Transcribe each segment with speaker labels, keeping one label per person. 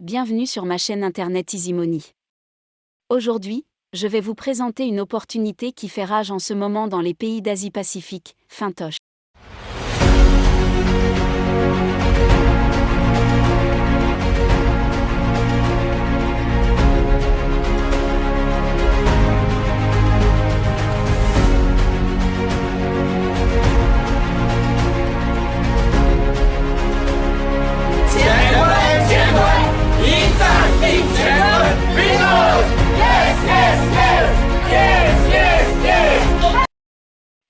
Speaker 1: bienvenue sur ma chaîne internet Easy Money. Aujourd'hui, je vais vous présenter une opportunité qui fait rage en ce moment dans les pays d'Asie-Pacifique, Fintosh.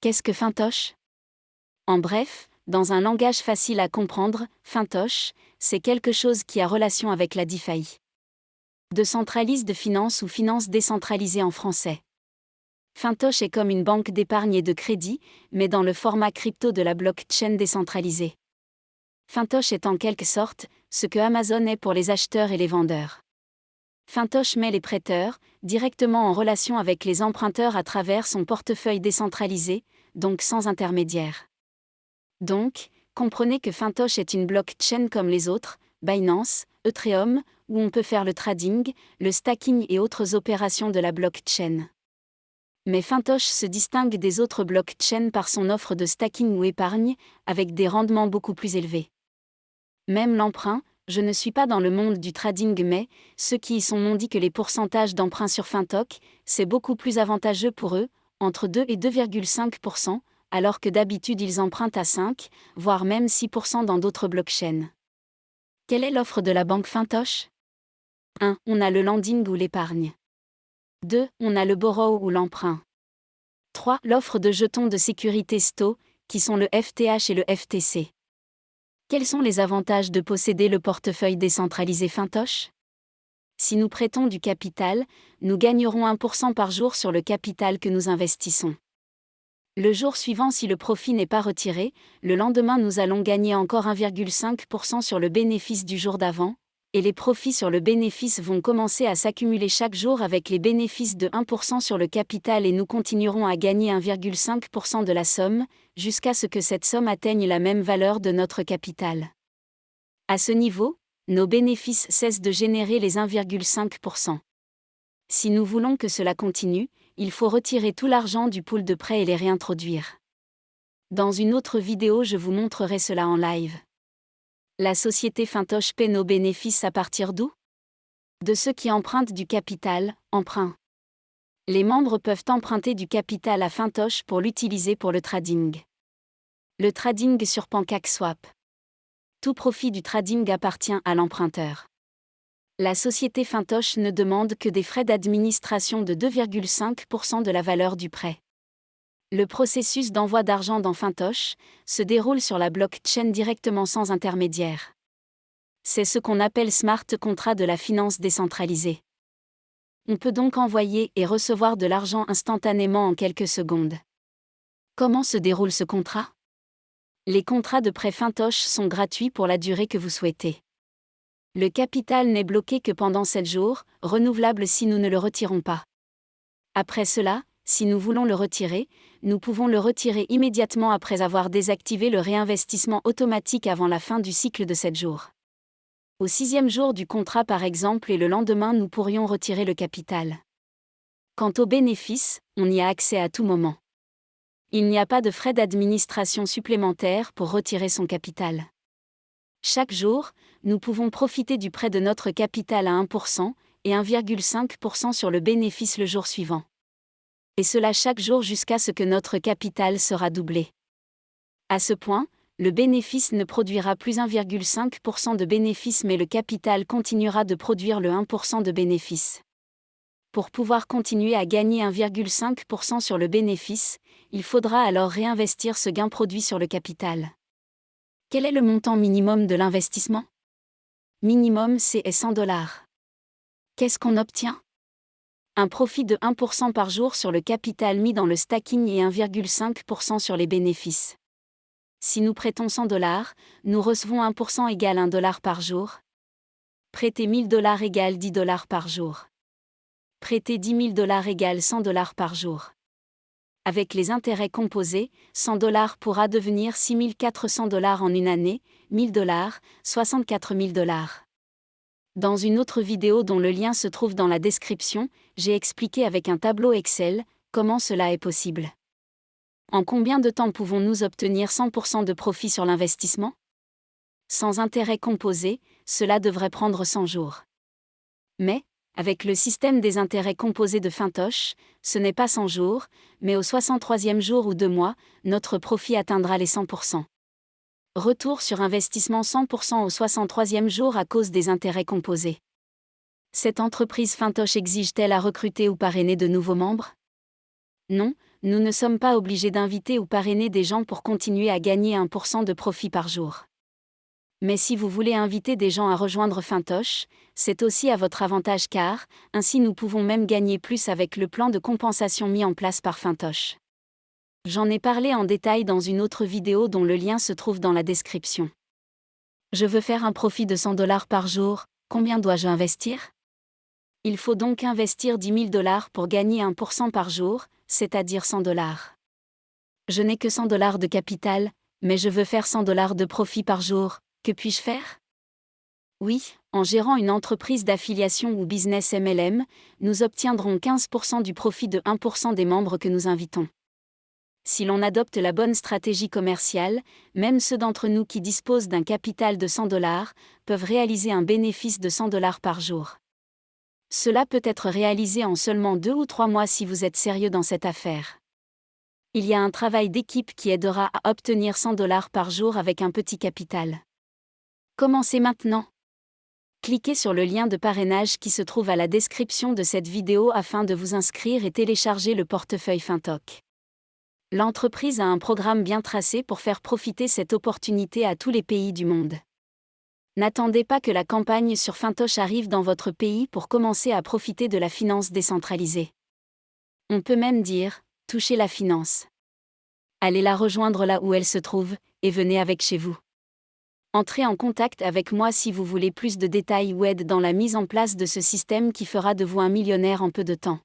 Speaker 1: Qu'est-ce que Fintosh? En bref, dans un langage facile à comprendre, Fintosh, c'est quelque chose qui a relation avec la DeFi. Décentralise de finance ou finance décentralisée en français. Fintosh est comme une banque d'épargne et de crédit, mais dans le format crypto de la blockchain décentralisée. Fintosh est en quelque sorte ce que Amazon est pour les acheteurs et les vendeurs. Fintosh met les prêteurs directement en relation avec les emprunteurs à travers son portefeuille décentralisé, donc sans intermédiaire. Donc, comprenez que Fintosh est une blockchain comme les autres, Binance, Ethereum, où on peut faire le trading, le stacking et autres opérations de la blockchain. Mais Fintosh se distingue des autres blockchains par son offre de stacking ou épargne, avec des rendements beaucoup plus élevés. Même l'emprunt, je ne suis pas dans le monde du trading mais, ceux qui y sont m'ont dit que les pourcentages d'emprunt sur Fintosh, c'est beaucoup plus avantageux pour eux, entre 2 et 2,5%, alors que d'habitude ils empruntent à 5, voire même 6% dans d'autres blockchains. Quelle est l'offre de la banque Fintosh? 1. On a le lending ou l'épargne. 2. On a le borrow ou l'emprunt. 3. L'offre de jetons de sécurité STO, qui sont le FTH et le FTC. Quels sont les avantages de posséder le portefeuille décentralisé Fintosh? Si nous prêtons du capital, nous gagnerons 1% par jour sur le capital que nous investissons. Le jour suivant, si le profit n'est pas retiré, le lendemain nous allons gagner encore 1,5% sur le bénéfice du jour d'avant, et les profits sur le bénéfice vont commencer à s'accumuler chaque jour avec les bénéfices de 1% sur le capital et nous continuerons à gagner 1,5% de la somme, jusqu'à ce que cette somme atteigne la même valeur de notre capital. À ce niveau, nos bénéfices cessent de générer les 1,5%. Si nous voulons que cela continue, il faut retirer tout l'argent du pool de prêt et les réintroduire. Dans une autre vidéo, je vous montrerai cela en live. La société Fintosh paie nos bénéfices à partir d'où? De ceux qui empruntent du capital, emprunt. Les membres peuvent emprunter du capital à Fintosh pour l'utiliser pour le trading. Le trading sur PancakeSwap. Tout profit du trading appartient à l'emprunteur. La société Fintosh ne demande que des frais d'administration de 2,5% de la valeur du prêt. Le processus d'envoi d'argent dans Fintosh se déroule sur la blockchain directement sans intermédiaire. C'est ce qu'on appelle smart contract de la finance décentralisée. On peut donc envoyer et recevoir de l'argent instantanément en quelques secondes. Comment se déroule ce contrat? Les contrats de prêt Fintosh sont gratuits pour la durée que vous souhaitez. Le capital n'est bloqué que pendant 7 jours, renouvelable si nous ne le retirons pas. Après cela, si nous voulons le retirer, nous pouvons le retirer immédiatement après avoir désactivé le réinvestissement automatique avant la fin du cycle de 7 jours. Au 6e jour du contrat par exemple et le lendemain nous pourrions retirer le capital. Quant aux bénéfices, on y a accès à tout moment. Il n'y a pas de frais d'administration supplémentaires pour retirer son capital. Chaque jour, nous pouvons profiter du prêt de notre capital à 1% et 1,5% sur le bénéfice le jour suivant. Et cela chaque jour jusqu'à ce que notre capital sera doublé. À ce point, le bénéfice ne produira plus 1,5% de bénéfice mais le capital continuera de produire le 1% de bénéfice. Pour pouvoir continuer à gagner 1,5% sur le bénéfice, il faudra alors réinvestir ce gain produit sur le capital. Quel est le montant minimum de l'investissement? Minimum c'est $100. Qu'est-ce qu'on obtient? Un profit de 1% par jour sur le capital mis dans le stacking et 1,5% sur les bénéfices. Si nous prêtons $100, nous recevons 1% égale $1 par jour. Prêter $1000 égale $10 par jour. Prêter $10 000 égale $100 par jour. Avec les intérêts composés, $100 pourra devenir $6400 en une année, $1000, $64 000. Dans une autre vidéo dont le lien se trouve dans la description, j'ai expliqué avec un tableau Excel comment cela est possible. En combien de temps pouvons-nous obtenir 100% de profit sur l'investissement? Sans intérêt composé, cela devrait prendre 100 jours. Mais, avec le système des intérêts composés de Fintosh, ce n'est pas 100 jours, mais au 63e jour ou 2 mois, notre profit atteindra les 100%. Retour sur investissement 100% au 63e jour à cause des intérêts composés. Cette entreprise Fintosh exige-t-elle à recruter ou parrainer de nouveaux membres? Non, nous ne sommes pas obligés d'inviter ou parrainer des gens pour continuer à gagner 1% de profit par jour. Mais si vous voulez inviter des gens à rejoindre Fintosh, c'est aussi à votre avantage car, ainsi nous pouvons même gagner plus avec le plan de compensation mis en place par Fintosh. J'en ai parlé en détail dans une autre vidéo dont le lien se trouve dans la description. Je veux faire un profit de $100 par jour, combien dois-je investir? Il faut donc investir $10 000 pour gagner 1% par jour, c'est-à-dire $100. Je n'ai que $100 de capital, mais je veux faire $100 de profit par jour, que puis-je faire? Oui, en gérant une entreprise d'affiliation ou business MLM, nous obtiendrons 15% du profit de 1% des membres que nous invitons. Si l'on adopte la bonne stratégie commerciale, même ceux d'entre nous qui disposent d'un capital de $100 peuvent réaliser un bénéfice de $100 par jour. Cela peut être réalisé en seulement 2 ou 3 mois si vous êtes sérieux dans cette affaire. Il y a un travail d'équipe qui aidera à obtenir $100 par jour avec un petit capital. Commencez maintenant. Cliquez sur le lien de parrainage qui se trouve à la description de cette vidéo afin de vous inscrire et télécharger le portefeuille Fintosh. L'entreprise a un programme bien tracé pour faire profiter cette opportunité à tous les pays du monde. N'attendez pas que la campagne sur Fintosh arrive dans votre pays pour commencer à profiter de la finance décentralisée. On peut même dire, touchez la finance. Allez la rejoindre là où elle se trouve, et venez avec chez vous. Entrez en contact avec moi si vous voulez plus de détails ou aide dans la mise en place de ce système qui fera de vous un millionnaire en peu de temps.